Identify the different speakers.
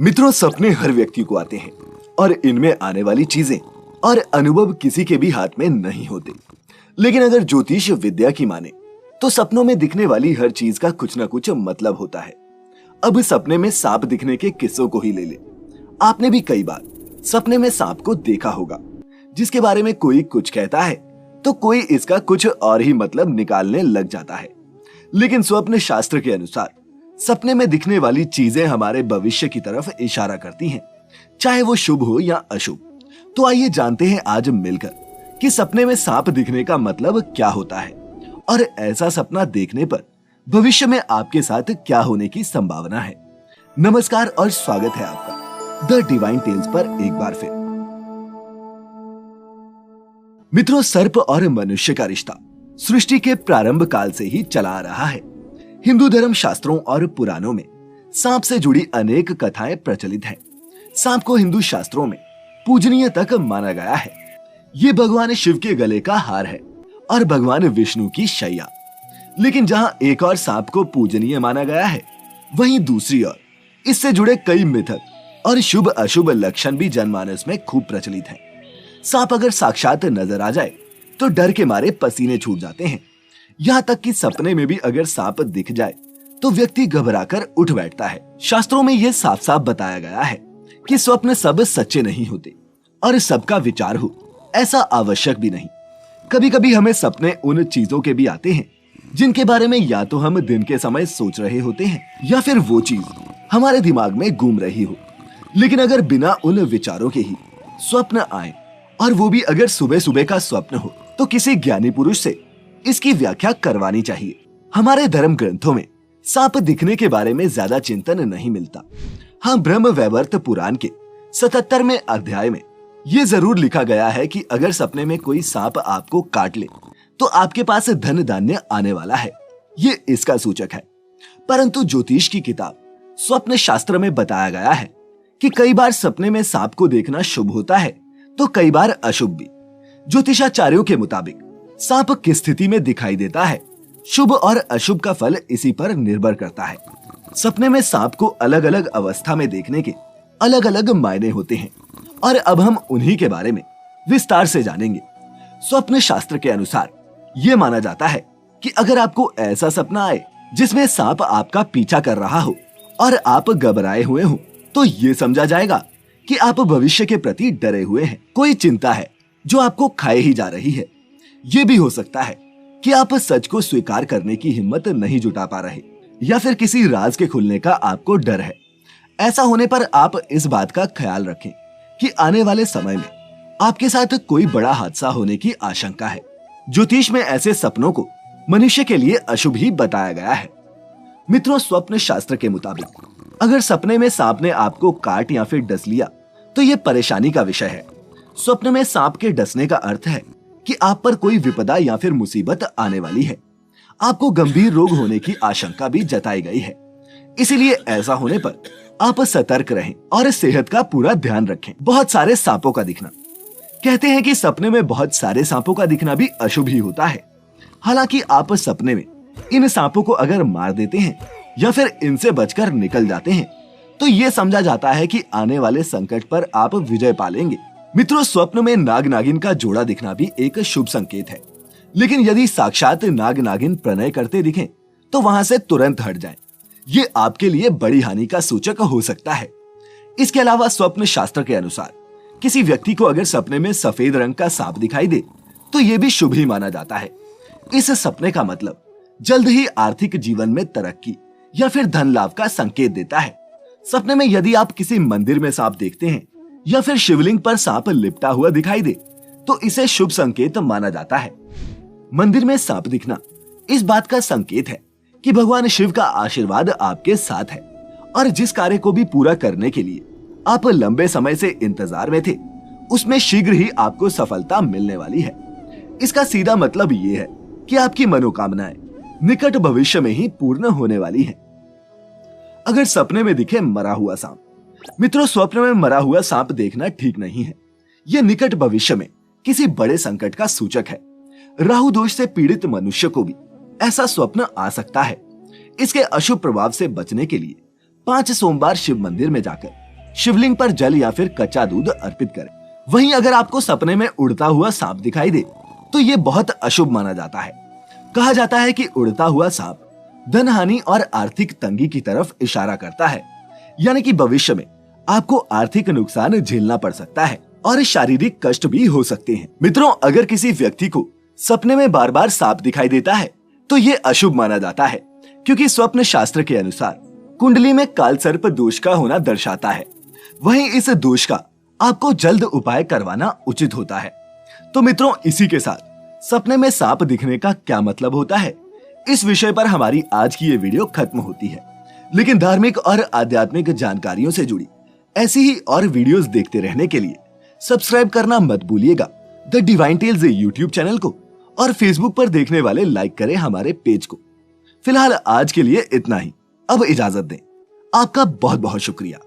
Speaker 1: मित्रों, सपने हर व्यक्ति को आते हैं और इनमें आने वाली चीजें और अनुभव किसी के भी हाथ में नहीं होते। लेकिन अगर ज्योतिष विद्या की माने तो सपनों में दिखने वाली हर चीज का कुछ ना कुछ मतलब होता है। अब सपने में सांप दिखने के किस्सों को ही ले ले। आपने भी कई बार सपने में सांप को देखा होगा, जिसके बारे में कोई कुछ कहता है तो कोई इसका कुछ और ही मतलब निकालने लग जाता है। लेकिन स्वप्न शास्त्र के अनुसार सपने में दिखने वाली चीजें हमारे भविष्य की तरफ इशारा करती हैं, चाहे वो शुभ हो या अशुभ। तो आइए जानते हैं आज मिलकर कि सपने में सांप दिखने का मतलब क्या होता है और ऐसा सपना देखने पर भविष्य में आपके साथ क्या होने की संभावना है। नमस्कार और स्वागत है आपका द डिवाइन टेल्स पर एक बार फिर। मित्रों, सर्प और मनुष्य का रिश्ता सृष्टि के प्रारंभ काल से ही चला आ रहा है। हिंदू धर्म शास्त्रों और पुराणों में सांप से जुड़ी अनेक कथाएं प्रचलित हैं। सांप को हिंदू शास्त्रों में पूजनीय तक माना गया है। ये भगवान शिव के गले का हार है और भगवान विष्णु की शैया। लेकिन जहां एक और सांप को पूजनीय माना गया है, वहीं दूसरी ओर इससे जुड़े कई मिथक और शुभ अशुभ लक्षण भी जनमानस में खूब प्रचलित हैं। सांप अगर साक्षात नजर आ जाए तो डर के मारे पसीने छूट जाते हैं। यहाँ तक कि सपने में भी अगर सांप दिख जाए तो व्यक्ति घबराकर उठ बैठता है। शास्त्रों में यह साफ साफ बताया गया है कि स्वप्न सब सच्चे नहीं होते और सबका विचार हो ऐसा आवश्यक भी नहीं। कभी कभी हमें सपने उन चीजों के भी आते हैं जिनके बारे में या तो हम दिन के समय सोच रहे होते हैं या फिर वो चीज हमारे दिमाग में घूम रही हो। लेकिन अगर बिना उन विचारों के ही स्वप्न आए और वो भी अगर सुबह सुबह का स्वप्न हो तो किसी ज्ञानी पुरुष से इसकी व्याख्या करवानी चाहिए। हमारे धर्म ग्रंथों में सांप दिखने के बारे में ज्यादा चिंतन नहीं मिलता। हाँ, ब्रह्म वैवर्त पुराण के 77वें अध्याय में ये जरूर लिखा गया है कि अगर सपने में कोई सांप आपको काट ले तो आपके पास धन धान्य आने वाला है। ये इसका सूचक है। परंतु ज्योतिष की किताब स्वप्न शास्त्र में बताया गया है कि कई बार सपने में सांप को देखना शुभ होता है तो कई बार अशुभ भी। ज्योतिषाचार्यों के मुताबिक सांप किस स्थिति में दिखाई देता है, शुभ और अशुभ का फल इसी पर निर्भर करता है। सपने में सांप को अलग अलग अवस्था में देखने के अलग अलग मायने होते हैं और अब हम उन्हीं के बारे में विस्तार से जानेंगे। स्वप्न शास्त्र के अनुसार ये माना जाता है कि अगर आपको ऐसा सपना आए जिसमें सांप आपका पीछा कर रहा हो और आप घबराए हुए हो तो ये समझा जाएगा कि आप भविष्य के प्रति डरे हुए हैं। कोई चिंता है जो आपको खाए ही जा रही है। ये भी हो सकता है कि आप सच को स्वीकार करने की हिम्मत नहीं जुटा पा रहे या फिर किसी राज के खुलने का आपको डर है। ऐसा होने पर आप इस बात का ख्याल रखें कि आने वाले समय में आपके साथ कोई बड़ा हादसा होने की आशंका है। ज्योतिष में ऐसे सपनों को मनुष्य के लिए अशुभ ही बताया गया है। मित्रों, स्वप्न शास्त्र के मुताबिक अगर सपने में सांप ने आपको काट या फिर डस लिया तो ये परेशानी का विषय है। स्वप्न में सांप के डसने का अर्थ है कि आप पर कोई विपदा या फिर मुसीबत आने वाली है। आपको गंभीर रोग होने की आशंका भी जताई गई है। इसीलिए ऐसा होने पर आप सतर्क रहें और सेहत का पूरा ध्यान रखें। बहुत सारे सांपों का दिखना, कहते हैं कि सपने में बहुत सारे सांपों का दिखना भी अशुभ ही होता है। हालांकि आप सपने में इन सांपों को अगर मार देते हैं या फिर इनसे बचकर निकल जाते हैं तो ये समझा जाता है कि आने वाले संकट पर आप विजय पा लेंगे। मित्रों, स्वप्न में नाग नागिन का जोड़ा दिखना भी एक शुभ संकेत है। लेकिन यदि साक्षात नाग नागिन प्रणय करते दिखें तो वहां से तुरंत हट जाएं। ये आपके लिए बड़ी हानि का सूचक हो सकता है। इसके अलावा स्वप्न शास्त्र के अनुसार किसी व्यक्ति को अगर सपने में सफेद रंग का सांप दिखाई दे तो ये भी शुभ ही माना जाता है। इस सपने का मतलब जल्द ही आर्थिक जीवन में तरक्की या फिर धन लाभ का संकेत देता है। सपने में यदि आप किसी मंदिर में सांप देखते हैं या फिर शिवलिंग पर सांप लिपटा हुआ दिखाई दे तो इसे शुभ संकेत माना जाता है। मंदिर में सांप दिखना इस बात का संकेत है कि भगवान शिव का आशीर्वाद आपके साथ है और जिस कार्य को भी पूरा करने के लिए आप लंबे समय से इंतजार में थे उसमें शीघ्र ही आपको सफलता मिलने वाली है। इसका सीधा मतलब ये है कि आपकी मनोकामनाएं निकट भविष्य में ही पूर्ण होने वाली हैं। अगर सपने में दिखे मरा हुआ सांप, मित्रों, स्वप्न में मरा हुआ सांप देखना ठीक नहीं है। यह निकट भविष्य में किसी बड़े संकट का सूचक है। राहु दोष से पीड़ित मनुष्य को भी ऐसा स्वप्न आ सकता है। इसके अशुभ प्रभाव से बचने के लिए 5 सोमवार शिव मंदिर में जाकर शिवलिंग पर जल या फिर कच्चा दूध अर्पित करें। वहीं अगर आपको सपने में उड़ता हुआ सांप दिखाई दे तो ये बहुत अशुभ माना जाता है। कहा जाता है कि उड़ता हुआ सांप धन हानि और आर्थिक तंगी की तरफ इशारा करता है, यानी कि भविष्य में आपको आर्थिक नुकसान झेलना पड़ सकता है और शारीरिक कष्ट भी हो सकते हैं। मित्रों, अगर किसी व्यक्ति को सपने में बार बार सांप दिखाई देता है तो ये अशुभ माना जाता है, क्योंकि स्वप्न शास्त्र के अनुसार कुंडली में काल सर्प दोष का होना दर्शाता है। वहीं इस दोष का आपको जल्द उपाय करवाना उचित होता है। तो मित्रों, इसी के साथ सपने में सांप दिखने का क्या मतलब होता है, इस विषय पर हमारी आज की ये वीडियो खत्म होती है। लेकिन धार्मिक और आध्यात्मिक जानकारियों से जुड़ी ऐसी ही और वीडियोस देखते रहने के लिए सब्सक्राइब करना मत भूलिएगा the Divine Tales YouTube channel को, और फेसबुक पर देखने वाले लाइक करें हमारे पेज को। फिलहाल आज के लिए इतना ही। अब इजाजत दें। आपका बहुत बहुत शुक्रिया।